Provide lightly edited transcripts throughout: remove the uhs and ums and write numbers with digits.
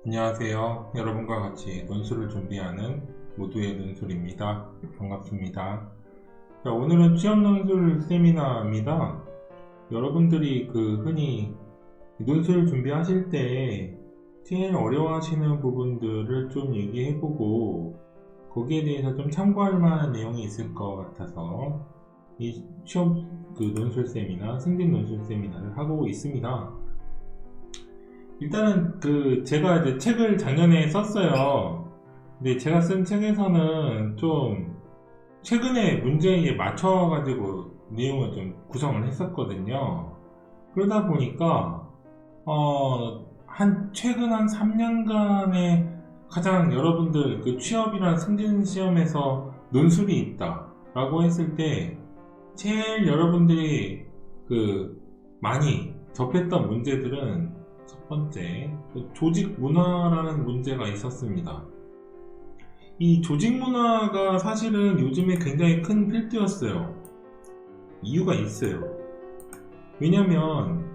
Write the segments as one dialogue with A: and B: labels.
A: 안녕하세요. 여러분과 같이 논술을 준비하는 모두의 논술입니다. 반갑습니다. 자, 오늘은 취업 논술 세미나입니다. 여러분들이 흔히 논술 준비하실 때 제일 어려워하시는 부분들을 좀 얘기해보고 거기에 대해서 좀 참고할 만한 내용이 있을 것 같아서 이 취업 논술 세미나, 승진 논술 세미나를 하고 있습니다. 일단은 제가 이제 책을 작년에 썼어요. 근데 제가 쓴 책에서는 좀 최근에 문제에 맞춰가지고 내용을 좀 구성을 했었거든요. 그러다 보니까 최근 한 3년간의 가장 여러분들 취업이나 승진 시험에서 논술이 있다 라고 했을 때 제일 여러분들이 많이 접했던 문제들은 첫 번째, 조직 문화라는 문제가 있었습니다. 이 조직 문화가 사실은 요즘에 굉장히 큰 필두였어요. 이유가 있어요. 왜냐면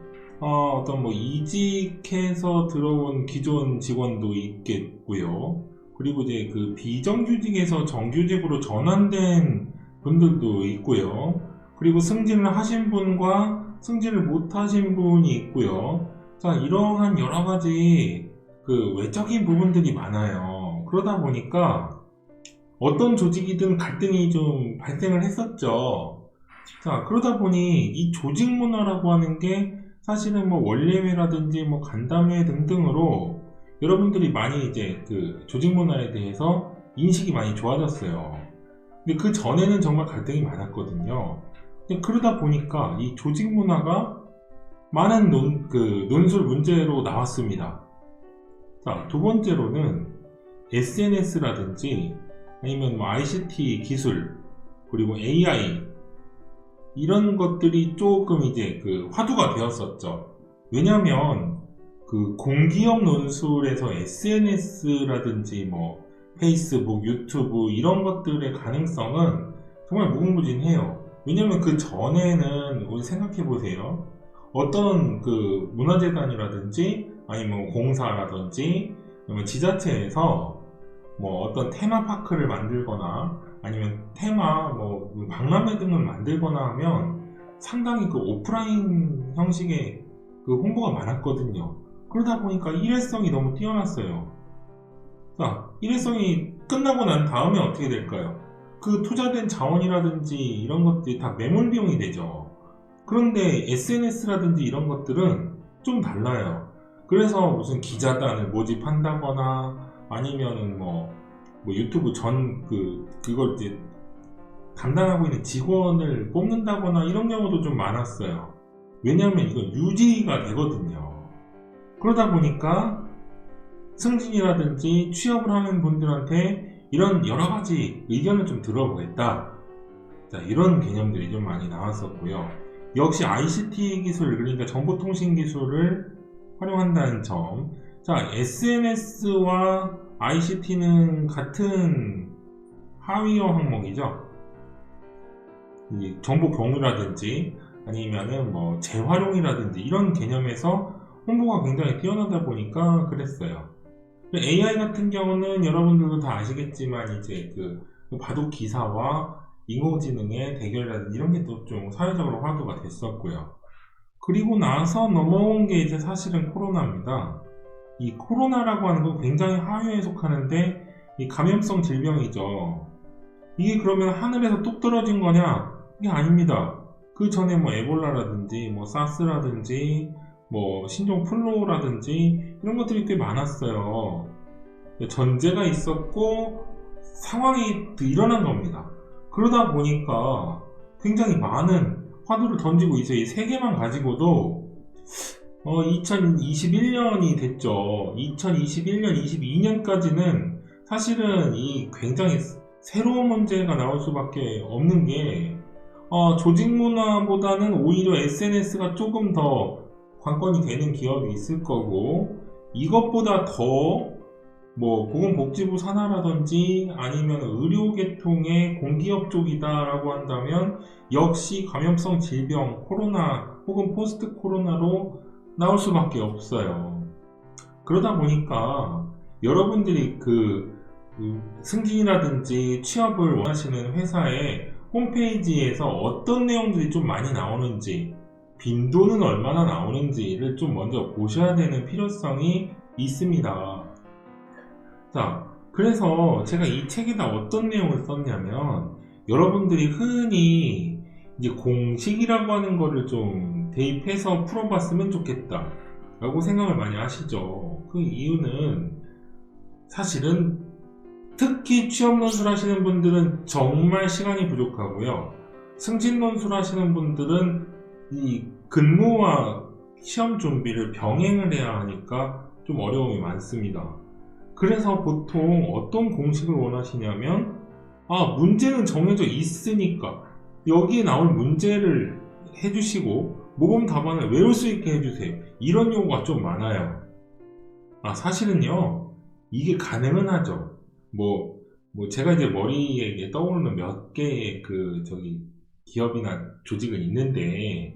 A: 이직해서 들어온 기존 직원도 있겠고요. 그리고 이제 비정규직에서 정규직으로 전환된 분들도 있고요. 그리고 승진을 하신 분과 승진을 못 하신 분이 있고요. 자, 이러한 여러가지 외적인 부분들이 많아요. 그러다 보니까 어떤 조직이든 갈등이 좀 발생을 했었죠. 자, 그러다 보니 이 조직 문화라고 하는 게 사실은 원래회라든지 간담회 등등으로 여러분들이 많이 이제 조직 문화에 대해서 인식이 많이 좋아졌어요. 근데 그 전에는 정말 갈등이 많았거든요. 근데 그러다 보니까 이 조직 문화가 많은 논술 문제로 나왔습니다. 자, 두 번째로는 SNS라든지 아니면 ICT 기술 그리고 AI 이런 것들이 조금 이제 화두가 되었었죠. 왜냐하면 공기업 논술에서 SNS라든지 페이스북, 유튜브 이런 것들의 가능성은 정말 무궁무진해요. 왜냐하면 그 전에는 우리 생각해 보세요. 어떤 문화재단이라든지 아니면 공사라든지 아니면 지자체에서 어떤 테마파크를 만들거나 아니면 박람회 등을 만들거나 하면 상당히 오프라인 형식의 홍보가 많았거든요. 그러다 보니까 일회성이 너무 뛰어났어요. 자, 일회성이 끝나고 난 다음에 어떻게 될까요? 투자된 자원이라든지 이런 것들이 다 매몰 비용이 되죠. 그런데 SNS라든지 이런 것들은 좀 달라요. 그래서 무슨 기자단을 모집한다거나 아니면은 유튜브 그걸 이제 담당하고 있는 직원을 뽑는다거나 이런 경우도 좀 많았어요. 왜냐하면 이건 유지가 되거든요. 그러다 보니까 승진이라든지 취업을 하는 분들한테 이런 여러 가지 의견을 좀 들어보겠다. 자, 이런 개념들이 좀 많이 나왔었고요. 역시 ICT 기술, 그러니까 정보통신 기술을 활용한다는 점. 자, SNS와 ICT는 같은 하위어 항목이죠. 정보 공유라든지 아니면은 재활용이라든지 이런 개념에서 홍보가 굉장히 뛰어나다 보니까 그랬어요. AI 같은 경우는 여러분들도 다 아시겠지만 이제 바둑 기사와 인공지능의 대결이라든지 이런 게 또 좀 사회적으로 화두가 됐었고요. 그리고 나서 넘어온 게 이제 사실은 코로나입니다. 이 코로나라고 하는 건 굉장히 하위에 속하는데 이 감염성 질병이죠. 이게 그러면 하늘에서 뚝 떨어진 거냐? 이게 아닙니다. 그 전에 에볼라라든지 사스라든지 신종 플루라든지 이런 것들이 꽤 많았어요. 전제가 있었고 상황이 일어난 겁니다. 그러다 보니까 굉장히 많은 화두를 던지고 있어요. 이 세 개만 가지고도 2021년이 됐죠. 2021년, 22년까지는 사실은 이 굉장히 새로운 문제가 나올 수밖에 없는 게 조직 문화보다는 오히려 SNS가 조금 더 관건이 되는 기업이 있을 거고 이것보다 더 보건복지부 산하라든지 아니면 의료계통의 공기업 쪽이다라고 한다면 역시 감염성 질병, 코로나 혹은 포스트 코로나로 나올 수밖에 없어요. 그러다 보니까 여러분들이 승진이라든지 취업을 원하시는 회사의 홈페이지에서 어떤 내용들이 좀 많이 나오는지, 빈도는 얼마나 나오는지를 좀 먼저 보셔야 되는 필요성이 있습니다. 자, 그래서 제가 이 책에다 어떤 내용을 썼냐면, 여러분들이 흔히 이제 공식이라고 하는 거를 좀 대입해서 풀어봤으면 좋겠다 라고 생각을 많이 하시죠. 그 이유는 사실은 특히 취업 논술 하시는 분들은 정말 시간이 부족하고요. 승진 논술 하시는 분들은 이 근무와 시험 준비를 병행을 해야 하니까 좀 어려움이 많습니다. 그래서 보통 어떤 공식을 원하시냐면, 문제는 정해져 있으니까 여기에 나올 문제를 해주시고 모범 답안을 외울 수 있게 해주세요. 이런 요구가 좀 많아요. 사실은요, 이게 가능은 하죠. 제가 이제 머리에 떠오르는 몇 개의 기업이나 조직은 있는데,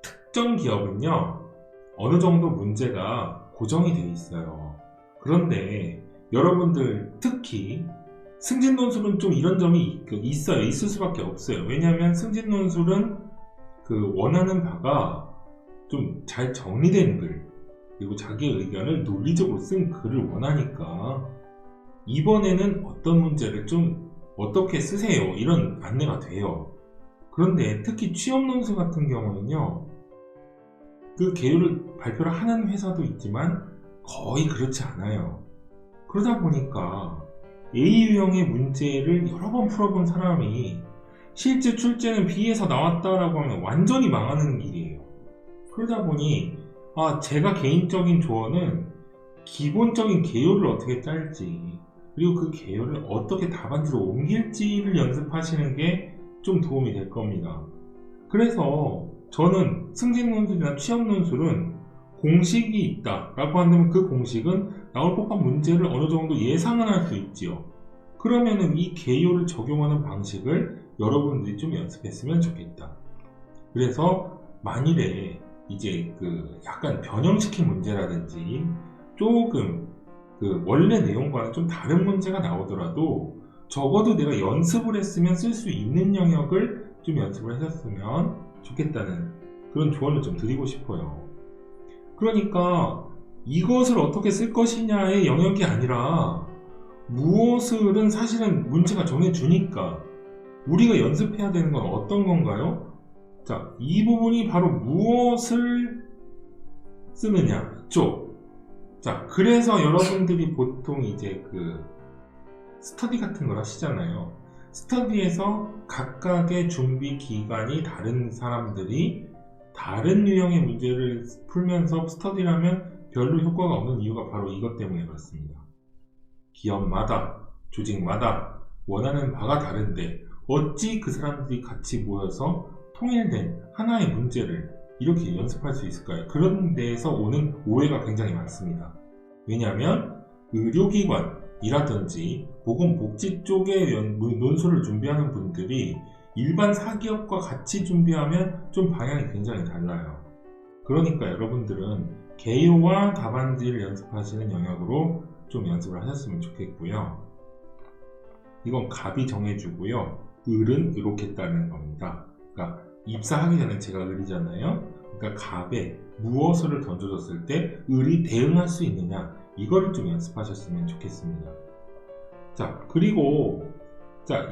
A: 특정 기업은요, 어느 정도 문제가 고정이 되어 있어요. 그런데 여러분들 특히 승진 논술은 좀 이런 점이 있을 수밖에 없어요. 왜냐하면 승진 논술은 원하는 바가 좀 잘 정리된 글, 그리고 자기의 의견을 논리적으로 쓴 글을 원하니까 이번에는 어떤 문제를 좀 어떻게 쓰세요, 이런 안내가 돼요. 그런데 특히 취업 논술 같은 경우는요, 그 개요를 발표를 하는 회사도 있지만 거의 그렇지 않아요. 그러다 보니까 A 유형의 문제를 여러 번 풀어본 사람이 실제 출제는 B에서 나왔다라고 하면 완전히 망하는 길이에요. 그러다 보니 제가 개인적인 조언은 기본적인 개요를 어떻게 짤지, 그리고 그 개요를 어떻게 답안지로 옮길지를 연습하시는 게 좀 도움이 될 겁니다. 그래서 저는 승진 논술이나 취업 논술은 공식이 있다라고 한다면 그 공식은 나올 법한 문제를 어느 정도 예상은 할 수 있지요. 그러면은 이 개요를 적용하는 방식을 여러분들이 좀 연습했으면 좋겠다. 그래서 만일에 이제 약간 변형시킨 문제라든지 조금 원래 내용과는 좀 다른 문제가 나오더라도 적어도 내가 연습을 했으면 쓸 수 있는 영역을 좀 연습을 하셨으면 좋겠다는 그런 조언을 좀 드리고 싶어요. 그러니까 이것을 어떻게 쓸 것이냐의 영역이 아니라 무엇을은 사실은 문제가 정해주니까 우리가 연습해야 되는 건 어떤 건가요? 자, 이 부분이 바로 무엇을 쓰느냐 쪽. 자, 그래서 여러분들이 보통 이제 스터디 같은 걸 하시잖아요. 스터디에서 각각의 준비 기간이 다른 사람들이 다른 유형의 문제를 풀면서 스터디를 하면 별로 효과가 없는 이유가 바로 이것 때문에 그렇습니다. 기업마다, 조직마다 원하는 바가 다른데 어찌 그 사람들이 같이 모여서 통일된 하나의 문제를 이렇게 연습할 수 있을까요? 그런 데에서 오는 오해가 굉장히 많습니다. 왜냐하면 의료기관이라든지 보건복지 쪽의 논술을 준비하는 분들이 일반 사기업과 같이 준비하면 좀 방향이 굉장히 달라요. 그러니까 여러분들은 개요와 답안지를 연습하시는 영역으로 좀 연습을 하셨으면 좋겠고요. 이건 갑이 정해주고요. 을은 이렇게 따르는 겁니다. 그러니까 입사하기 전에 제가 을이잖아요. 그러니까 갑에 무엇을 던져줬을 때 을이 대응할 수 있느냐, 이거를 좀 연습하셨으면 좋겠습니다. 자, 그리고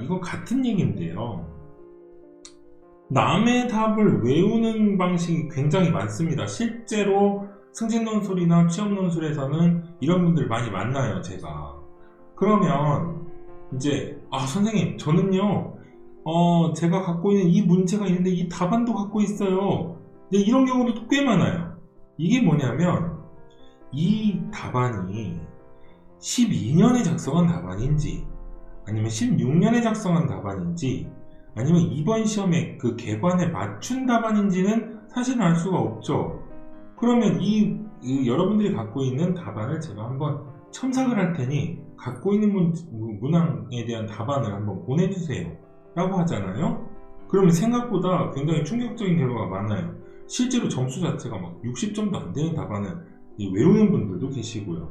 A: 이건 같은 얘기인데요. 남의 답을 외우는 방식이 굉장히 많습니다. 실제로 승진논술이나 취업논술에서는 이런 분들 많이 만나요, 제가. 그러면 이제 선생님, 저는요 제가 갖고 있는 이 문제가 있는데 이 답안도 갖고 있어요. 근데 이런 경우도 꽤 많아요. 이게 뭐냐면 이 답안이 12년에 작성한 답안인지 아니면 16년에 작성한 답안인지 아니면 이번 시험에 그 개관에 맞춘 답안인지는 사실은 알 수가 없죠. 그러면 여러분들이 갖고 있는 답안을 제가 한번 첨삭을 할 테니 갖고 있는 문항에 대한 답안을 한번 보내주세요 라고 하잖아요. 그러면 생각보다 굉장히 충격적인 결과가 많아요. 실제로 점수 자체가 막 60점도 안 되는 답안을 외우는 분들도 계시고요.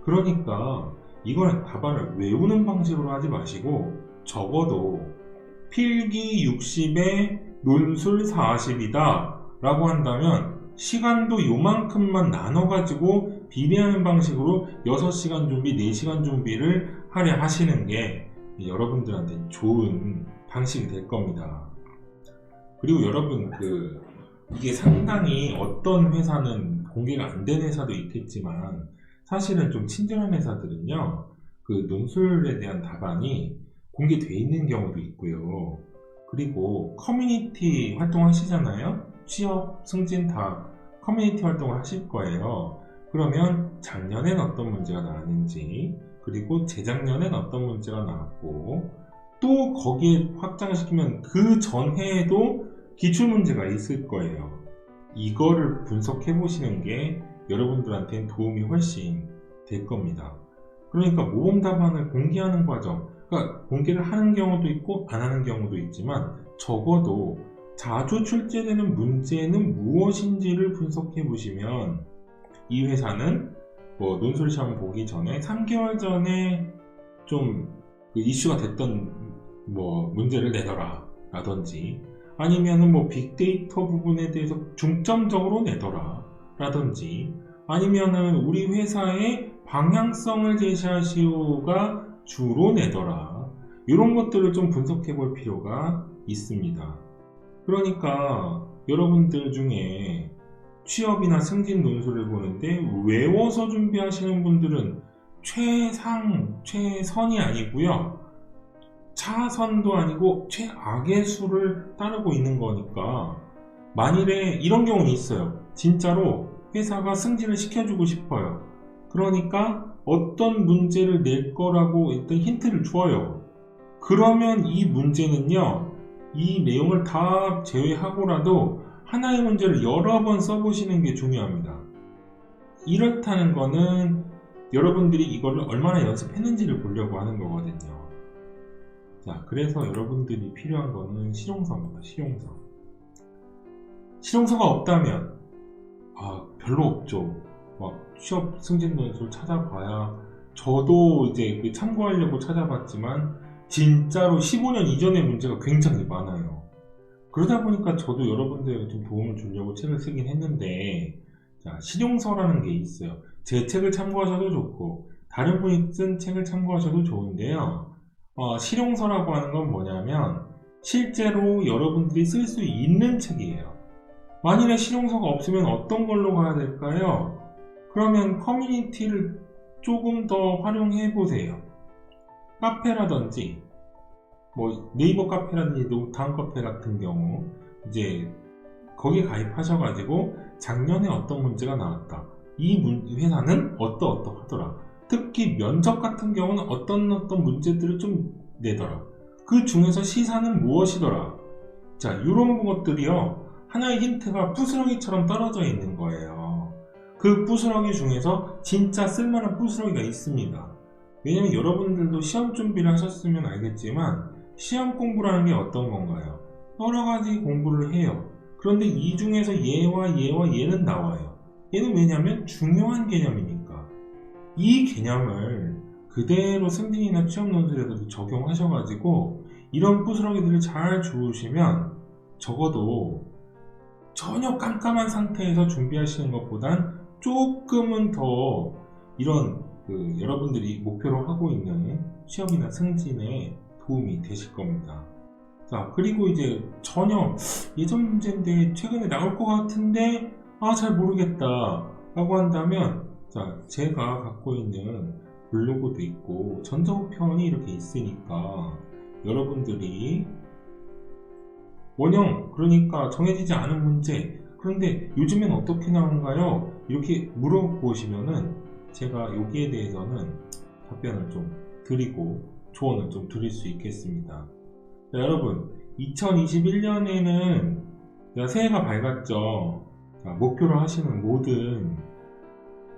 A: 그러니까 이걸 답안을 외우는 방식으로 하지 마시고 적어도 필기 60에 논술 40이다 라고 한다면 시간도 요만큼만 나눠가지고 비례하는 방식으로 6시간 준비, 4시간 준비를 하려 하시는 게 여러분들한테 좋은 방식이 될 겁니다. 그리고 여러분 이게 상당히 어떤 회사는 공개가 안 된 회사도 있겠지만 사실은 좀 친절한 회사들은요 논술에 대한 답안이 공개되어 있는 경우도 있고요. 그리고 커뮤니티 활동하시잖아요. 취업, 승진 다 커뮤니티 활동을 하실 거예요. 그러면 작년엔 어떤 문제가 나왔는지, 그리고 재작년엔 어떤 문제가 나왔고, 또 거기에 확장을 시키면 그 전해에도 기출문제가 있을 거예요. 이거를 분석해 보시는 게 여러분들한테는 도움이 훨씬 될 겁니다. 그러니까 모범 답안을 공개하는 과정, 그러니까 공개를 하는 경우도 있고 안 하는 경우도 있지만 적어도 자주 출제되는 문제는 무엇인지를 분석해 보시면 이 회사는 논술 시험 보기 전에 3개월 전에 좀 이슈가 됐던 문제를 내더라 라든지 아니면은 빅데이터 부분에 대해서 중점적으로 내더라 라든지 아니면은 우리 회사의 방향성을 제시하시오가 주로 내더라. 이런 것들을 좀 분석해 볼 필요가 있습니다. 그러니까 여러분들 중에 취업이나 승진 논술을 보는데 외워서 준비하시는 분들은 최선이 아니고요. 차선도 아니고 최악의 수를 따르고 있는 거니까 만일에 이런 경우는 있어요. 진짜로 회사가 승진을 시켜주고 싶어요. 그러니까 어떤 문제를 낼 거라고 일단 힌트를 줘요. 그러면 이 문제는요, 이 내용을 다 제외하고라도 하나의 문제를 여러 번 써보시는 게 중요합니다. 이렇다는 거는 여러분들이 이거를 얼마나 연습했는지를 보려고 하는 거거든요. 자, 그래서 여러분들이 필요한 거는 실용서입니다. 실용서가 없다면 별로 없죠. 취업 승진 논술 찾아봐야 저도 이제 참고하려고 찾아봤지만 진짜로 15년 이전의 문제가 굉장히 많아요. 그러다 보니까 저도 여러분들에게 좀 도움을 주려고 책을 쓰긴 했는데 자, 실용서라는 게 있어요. 제 책을 참고하셔도 좋고 다른 분이 쓴 책을 참고하셔도 좋은데요. 실용서라고 하는 건 뭐냐면 실제로 여러분들이 쓸 수 있는 책이에요. 만일에 실용서가 없으면 어떤 걸로 가야 될까요? 그러면 커뮤니티를 조금 더 활용해 보세요. 카페라든지 네이버 카페라든지 노트북 카페 같은 경우 이제 거기에 가입하셔가지고 작년에 어떤 문제가 나왔다. 이 회사는 어떠하더라. 특히 면접 같은 경우는 어떤 문제들을 좀 내더라. 그 중에서 시사는 무엇이더라. 자, 이런 것들이요. 하나의 힌트가 부스러기처럼 떨어져 있는 거예요. 그 부스러기 중에서 진짜 쓸만한 부스러기가 있습니다. 왜냐면 여러분들도 시험 준비를 하셨으면 알겠지만 시험 공부라는 게 어떤 건가요? 여러 가지 공부를 해요. 그런데 이 중에서 얘와 얘는 나와요. 얘는 왜냐면 중요한 개념이니까. 이 개념을 그대로 승진이나 취업 논술에도 적용하셔가지고 이런 부스러기들을 잘 주우시면 적어도 전혀 깜깜한 상태에서 준비하시는 것보단 조금은 더 이런 여러분들이 목표로 하고 있는 취업이나 승진에 도움이 되실 겁니다. 자, 그리고 이제 전혀 예전 문제인데 최근에 나올 것 같은데 잘 모르겠다 라고 한다면 자, 제가 갖고 있는 블로그도 있고 전자우편이 이렇게 있으니까 여러분들이 원형, 그러니까 정해지지 않은 문제, 그런데 요즘엔 어떻게 나오는가요? 이렇게 물어보시면은 제가 여기에 대해서는 답변을 좀 드리고 조언을 좀 드릴 수 있겠습니다. 자, 여러분 2021년에는 새해가 밝았죠. 자, 목표로 하시는 모든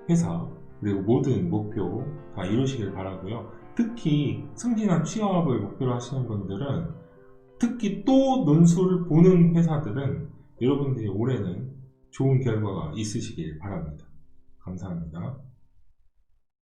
A: 회사 그리고 모든 목표 다 이루시길 바라고요. 특히 승진이나 취업을 목표로 하시는 분들은 특히 또 논술을 보는 회사들은 여러분들이 올해는 좋은 결과가 있으시길 바랍니다. 감사합니다. 감사합니다.